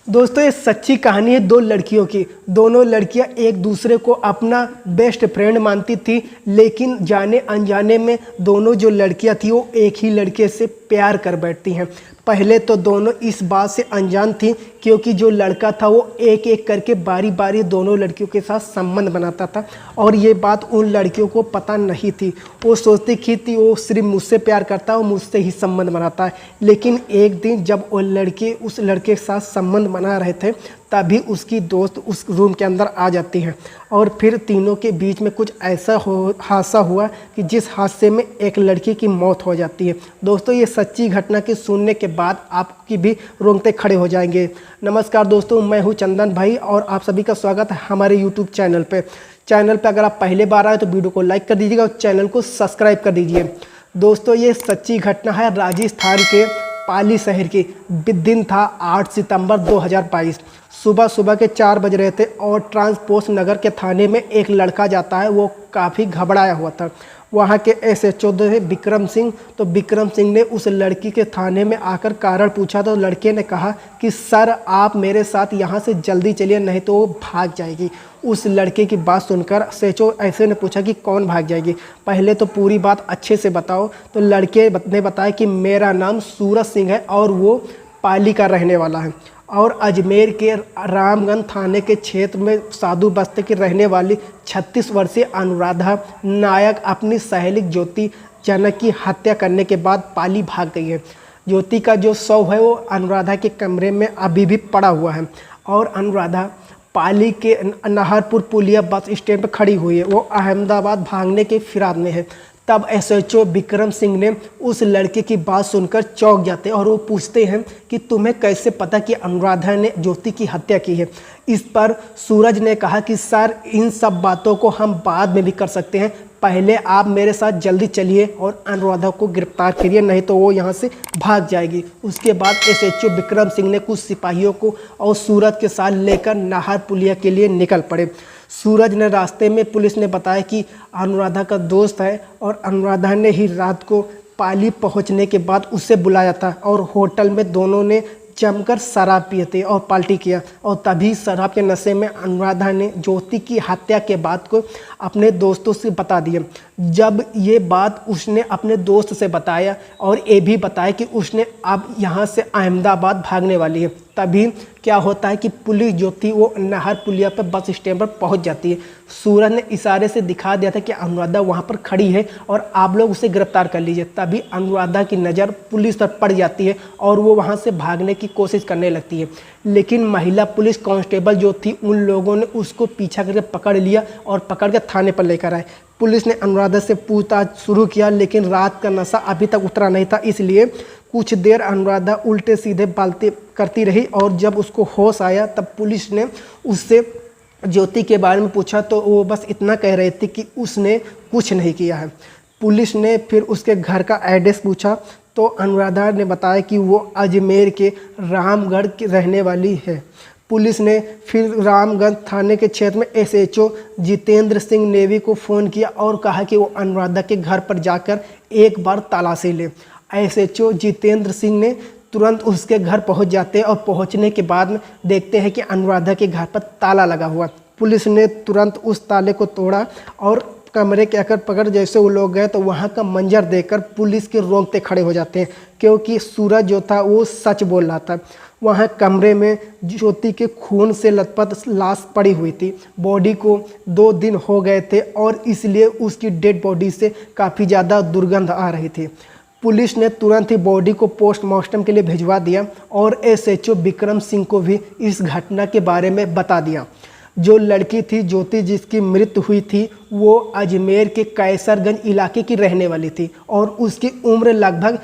दोस्तों ये सच्ची कहानी है दो लड़कियों की। दोनों लड़कियां एक दूसरे को अपना बेस्ट फ्रेंड मानती थी, लेकिन जाने अनजाने में दोनों जो लड़कियां थी वो एक ही लड़के से प्यार कर बैठती हैं। पहले तो दोनों इस बात से अनजान थी, क्योंकि जो लड़का था वो एक एक करके बारी बारी दोनों लड़कियों के साथ संबंध बनाता था और ये बात उन लड़कियों को पता नहीं थी। वो सोचती थी वो सिर्फ मुझसे प्यार करता है और मुझसे ही संबंध बनाता है। लेकिन एक दिन जब वो लड़के उस लड़के के साथ संबंध बना रहे थे, तभी उसकी दोस्त उस रूम के अंदर आ जाती है और फिर तीनों के बीच में कुछ ऐसा हादसा हुआ कि जिस हादसे में एक लड़की की मौत हो जाती है। दोस्तों ये सच्ची घटना के सुनने के बाद आपकी भी रोंगटे खड़े हो जाएंगे। नमस्कार दोस्तों, मैं हूं चंदन भाई और आप सभी का स्वागत है हमारे यूट्यूब चैनल पे। अगर आप पहले बार आए तो वीडियो को लाइक कर दीजिएगा और चैनल को सब्सक्राइब कर दीजिए। दोस्तों ये सच्ची घटना है राजस्थान के पाली शहर की। दिन था 8 सितंबर 2022। सुबह के 4 बज रहे थे और ट्रांसपोर्ट नगर के थाने में एक लड़का जाता है। वो काफ़ी घबराया हुआ था। वहाँ के SHO थे विक्रम सिंह। तो विक्रम सिंह ने उस लड़की के थाने में आकर कारण पूछा तो लड़के ने कहा कि सर आप मेरे साथ यहाँ से जल्दी चलिए, नहीं तो वो भाग जाएगी। उस लड़के की बात सुनकर SHO ऐसे ने पूछा कि कौन भाग जाएगी, पहले तो पूरी बात अच्छे से बताओ। तो लड़के ने बताया कि मेरा नाम सूरज सिंह है और वो पाली का रहने वाला है और अजमेर के रामगंज थाने के क्षेत्र में साधु बस्ती की रहने वाली 36 वर्षीय अनुराधा नायक अपनी सहेली ज्योति जनक की हत्या करने के बाद पाली भाग गई है। ज्योति का जो शव है वो अनुराधा के कमरे में अभी भी पड़ा हुआ है और अनुराधा पाली के नाहरपुर पुलिया बस स्टैंड पर खड़ी हुई है। वो अहमदाबाद भागने के फिराक में है। तब SHO विक्रम सिंह ने उस लड़के की बात सुनकर चौंक जाते हैं और वो पूछते हैं कि तुम्हें कैसे पता कि अनुराधा ने ज्योति की हत्या की है। इस पर सूरज ने कहा कि सर इन सब बातों को हम बाद में भी कर सकते हैं, पहले आप मेरे साथ जल्दी चलिए और अनुराधा को गिरफ्तार करिए, नहीं तो वो यहाँ से भाग जाएगी। उसके बाद SHO विक्रम सिंह ने कुछ सिपाहियों को और सूरज के साथ लेकर नाहर पुलिया के लिए निकल पड़े। सूरज ने रास्ते में पुलिस ने बताया कि अनुराधा का दोस्त है और अनुराधा ने ही रात को पाली पहुंचने के बाद उसे बुलाया था और होटल में दोनों ने जमकर शराब पिए थे और पार्टी किया और तभी शराब के नशे में अनुराधा ने ज्योति की हत्या के बाद को अपने दोस्तों से बता दिया। जब ये बात उसने अपने दोस्त से बताया और ये भी बताया कि उसने अब यहाँ से अहमदाबाद भागने वाली है, तभी क्या होता है कि पुलिस जो थी वो नाहर पुलिया पर बस स्टैंड पर पहुँच जाती है। सूरज ने इशारे से दिखा दिया था कि अनुराधा वहाँ पर खड़ी है और आप लोग उसे गिरफ्तार कर लीजिए। तभी अनुराधा की नज़र पुलिस पर पड़ जाती है और वो वहाँ से भागने की कोशिश करने लगती है, लेकिन महिला पुलिस कांस्टेबल जो थी उन लोगों ने उसको पीछा करके पकड़ लिया और पकड़ के थाने पर लेकर आए। पुलिस ने अनुराधा से पूछताछ शुरू किया, लेकिन रात का नशा अभी तक उतरा नहीं था, इसलिए कुछ देर अनुराधा उल्टे सीधे बातें करती रही और जब उसको होश आया तब पुलिस ने उससे ज्योति के बारे में पूछा तो वो बस इतना कह रही थी कि उसने कुछ नहीं किया है। पुलिस ने फिर उसके घर का एड्रेस पूछा तो अनुराधा ने बताया कि वो अजमेर के रामगढ़ की रहने वाली है। पुलिस ने फिर रामगंज थाने के क्षेत्र में SHO जितेंद्र सिंह नेवी को फ़ोन किया और कहा कि वो अनुराधा के घर पर जाकर एक बार तलाशी ले। SHO जितेंद्र सिंह ने तुरंत उसके घर पहुंच जाते हैं और पहुंचने के बाद में देखते हैं कि अनुराधा के घर पर ताला लगा हुआ। पुलिस ने तुरंत उस ताले को तोड़ा और कमरे के अकर पकड़ जैसे वो लोग गए तो वहाँ का मंजर देखकर पुलिस के रोंगटे खड़े हो जाते हैं, क्योंकि सूरज जो था वो सच बोल रहा था। वहाँ कमरे में ज्योति के खून से लथपथ लाश पड़ी हुई थी। बॉडी को 2 दिन हो गए थे और इसलिए उसकी डेड बॉडी से काफ़ी ज़्यादा दुर्गंध आ रही थी। पुलिस ने तुरंत ही बॉडी को पोस्टमार्टम के लिए भिजवा दिया और SHO विक्रम सिंह को भी इस घटना के बारे में बता दिया। जो लड़की थी ज्योति जिसकी मृत्यु हुई थी वो अजमेर के कैसरगंज इलाके की रहने वाली थी और उसकी उम्र लगभग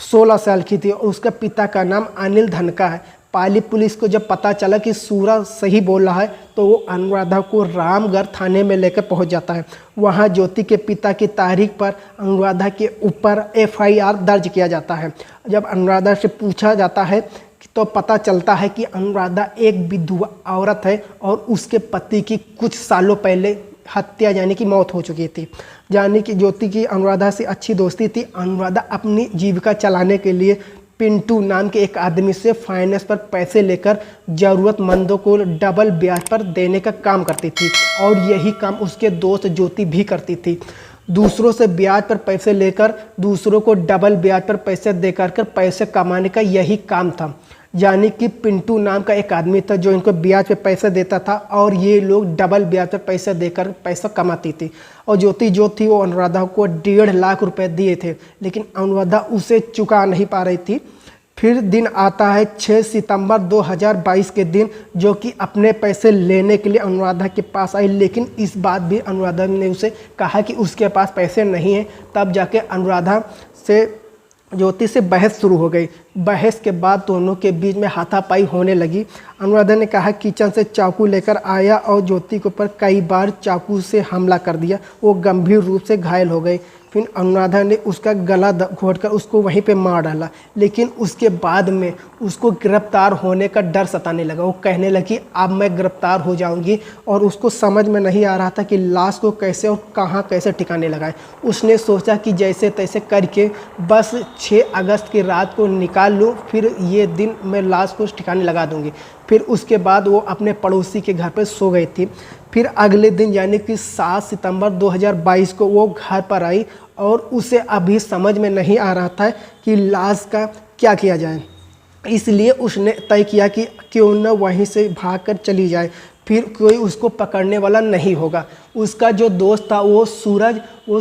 16 साल की थी और उसका पिता का नाम अनिल धनका है। पाली पुलिस को जब पता चला कि सूरज सही बोल रहा है तो वो अनुराधा को रामगढ़ थाने में लेकर पहुंच जाता है। वहां ज्योति के पिता की तारीख पर अनुराधा के ऊपर FIR दर्ज किया जाता है। जब अनुराधा से पूछा जाता है तो पता चलता है कि अनुराधा एक विधवा औरत है और उसके पति की कुछ सालों पहले हत्या यानी कि मौत हो चुकी थी। यानी कि ज्योति की अनुराधा से अच्छी दोस्ती थी। अनुराधा अपनी जीविका चलाने के लिए पिंटू नाम के एक आदमी से फाइनेंस पर पैसे लेकर ज़रूरतमंदों को डबल ब्याज पर देने का काम करती थी और यही काम उसके दोस्त ज्योति भी करती थी। दूसरों से ब्याज पर पैसे लेकर दूसरों को डबल ब्याज पर पैसे देकर कर पैसे कमाने का यही काम था। यानी कि पिंटू नाम का एक आदमी था जो इनको ब्याज पे पैसे देता था और ये लोग डबल ब्याज पर पैसे देकर पैसा कमाती थी। और ज्योति जो थी वो अनुराधा को 1.5 लाख रुपए दिए थे, लेकिन अनुराधा उसे चुका नहीं पा रही थी। फिर दिन आता है 6 सितंबर 2022 के दिन, जो कि अपने पैसे लेने के लिए अनुराधा के पास आई, लेकिन इस बात भी अनुराधा ने उसे कहा कि उसके पास पैसे नहीं हैं। तब जाके अनुराधा से ज्योति से बहस शुरू हो गई। बहस के बाद दोनों के बीच में हाथापाई होने लगी। अनुराधा ने कहा किचन से चाकू लेकर आया और ज्योति के ऊपर कई बार चाकू से हमला कर दिया। वो गंभीर रूप से घायल हो गई। फिर अनुराधा ने उसका गला घोंटकर उसको वहीं पे मार डाला, लेकिन उसके बाद में उसको गिरफ्तार होने का डर सताने लगा। वो कहने लगी अब मैं गिरफ्तार हो जाऊंगी, और उसको समझ में नहीं आ रहा था कि लाश को कैसे और कहाँ कैसे ठिकाने लगाए। उसने सोचा कि जैसे तैसे करके बस 6 अगस्त की रात को निकाल लूँ, फिर ये दिन मैं लाश को ठिकाने लगा दूँगी। फिर उसके बाद वो अपने पड़ोसी के घर पर सो गई थी। फिर अगले दिन यानी कि 7 सितंबर 2022 को वो घर पर आई और उसे अभी समझ में नहीं आ रहा था कि लाश का क्या किया जाए। इसलिए उसने तय किया कि क्यों न वहीं से भागकर चली जाए, फिर कोई उसको पकड़ने वाला नहीं होगा। उसका जो दोस्त था वो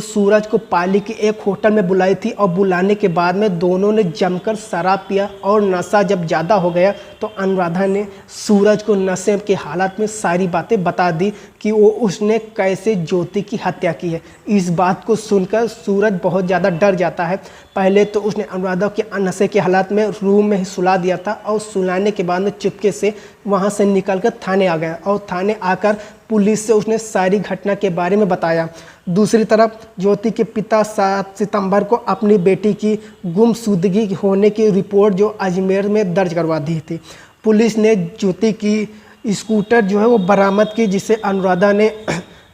सूरज को पाली के एक होटल में बुलाई थी, और बुलाने के बाद में दोनों ने जमकर शराब पिया, और नशा जब ज़्यादा हो गया तो अनुराधा ने सूरज को नशे के हालत में सारी बातें बता दी कि उसने कैसे ज्योति की हत्या की है। इस बात को सुनकर सूरज बहुत ज़्यादा डर जाता है। पहले तो उसने अनुराधा के नशे के हालात में रूम में ही सुला दिया था, और सुलाने के बाद में चुपके से वहाँ से निकल कर थाने आ गया, और थाने आकर पुलिस से उसने सारी घटना के बारे में बताया। दूसरी तरफ ज्योति के पिता 7 सितंबर को अपनी बेटी की गुमशुदगी होने की रिपोर्ट जो अजमेर में दर्ज करवा दी थी। पुलिस ने ज्योति की स्कूटर जो है वो बरामद की, जिसे अनुराधा ने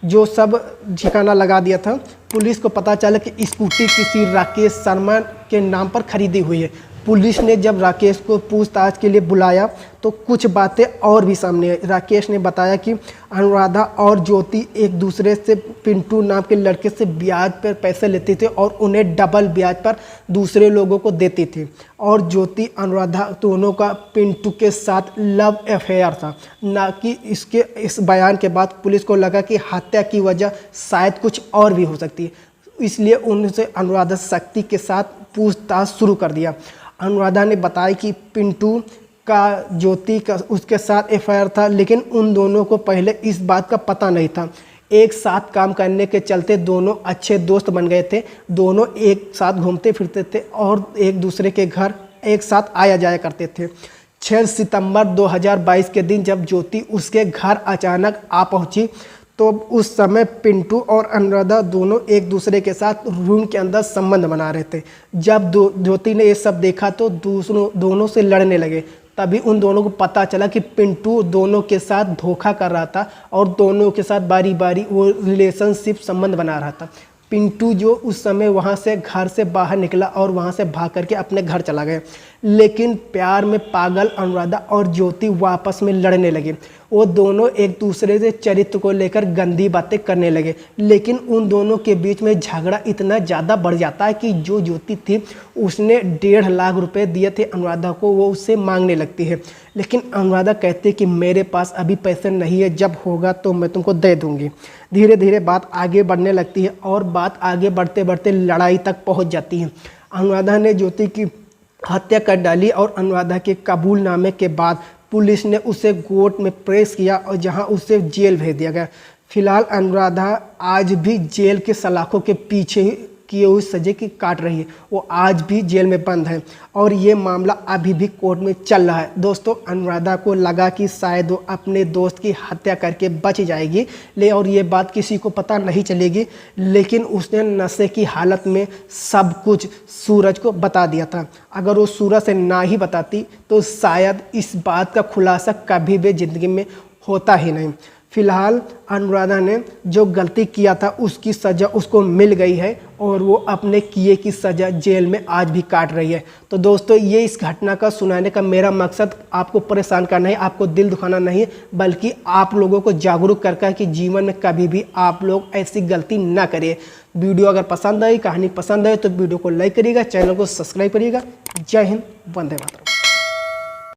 जो सब ठिकाना लगा दिया था। पुलिस को पता चला कि स्कूटी किसी राकेश शर्मा के नाम पर खरीदी हुई है। पुलिस ने जब राकेश को पूछताछ के लिए बुलाया तो कुछ बातें और भी सामने आई। राकेश ने बताया कि अनुराधा और ज्योति एक दूसरे से पिंटू नाम के लड़के से ब्याज पर पैसे लेते थे और उन्हें डबल ब्याज पर दूसरे लोगों को देती थी, और ज्योति अनुराधा दोनों का पिंटू के साथ लव अफेयर था। ना कि इस बयान के बाद पुलिस को लगा कि हत्या की वजह शायद कुछ और भी हो सकती है, इसलिए उनसे अनुराधा शक्ति के साथ पूछताछ शुरू कर दिया। अनुराधा ने बताया कि पिंटू का ज्योति का उसके साथ एफआईआर था, लेकिन उन दोनों को पहले इस बात का पता नहीं था। एक साथ काम करने के चलते दोनों अच्छे दोस्त बन गए थे। दोनों एक साथ घूमते फिरते थे और एक दूसरे के घर एक साथ आया जाया करते थे। 6 सितंबर 2022 के दिन जब ज्योति उसके घर अचानक आ पहुंची तो उस समय पिंटू और अनुराधा दोनों एक दूसरे के साथ रूम के अंदर संबंध बना रहे थे। जब ज्योति ने ये सब देखा तो दोनों से लड़ने लगे। तभी उन दोनों को पता चला कि पिंटू दोनों के साथ धोखा कर रहा था और दोनों के साथ बारी बारी वो रिलेशनशिप संबंध बना रहा था। पिंटू जो उस समय वहाँ से घर से बाहर निकला और वहाँ से भाग करके अपने घर चला गया, लेकिन प्यार में पागल अनुराधा और ज्योति वापस में लड़ने लगे। वो दोनों एक दूसरे से चरित्र को लेकर गंदी बातें करने लगे, लेकिन उन दोनों के बीच में झगड़ा इतना ज़्यादा बढ़ जाता है कि जो ज्योति थी उसने 1.5 लाख रुपए दिए थे अनुराधा को, वो उससे मांगने लगती है। लेकिन अनुराधा कहती है कि मेरे पास अभी पैसे नहीं है, जब होगा तो मैं तुमको दे दूँगी। धीरे धीरे बात आगे बढ़ने लगती है और बात आगे बढ़ते बढ़ते लड़ाई तक पहुँच जाती है। अनुराधा ने ज्योति की हत्या कर डाली और अनुराधा के कबूलनामे के बाद पुलिस ने उसे कोर्ट में प्रेस किया और जहां उसे जेल भेज दिया गया। फिलहाल अनुराधा आज भी जेल के सलाखों के पीछे किए हुए सजे की काट रही है। वो आज भी जेल में बंद है और ये मामला अभी भी कोर्ट में चल रहा है। दोस्तों, अनुराधा को लगा कि शायद वो अपने दोस्त की हत्या करके बच जाएगी, और ये बात किसी को पता नहीं चलेगी, लेकिन उसने नशे की हालत में सब कुछ सूरज को बता दिया था। अगर वो सूरज से ना ही बताती तो शायद इस बात का खुलासा कभी भी ज़िंदगी में होता ही नहीं। फिलहाल अनुराधा ने जो गलती किया था उसकी सज़ा उसको मिल गई है और वो अपने किए की सज़ा जेल में आज भी काट रही है। तो दोस्तों, ये इस घटना का सुनाने का मेरा मकसद आपको परेशान करना है, आपको दिल दुखाना नहीं है, बल्कि आप लोगों को जागरूक करना है कि जीवन में कभी भी आप लोग ऐसी गलती ना करिए। वीडियो अगर पसंद आई, कहानी पसंद आए तो वीडियो को लाइक करिएगा, चैनल को सब्सक्राइब करिएगा। जय हिंद, वंदे मातरम।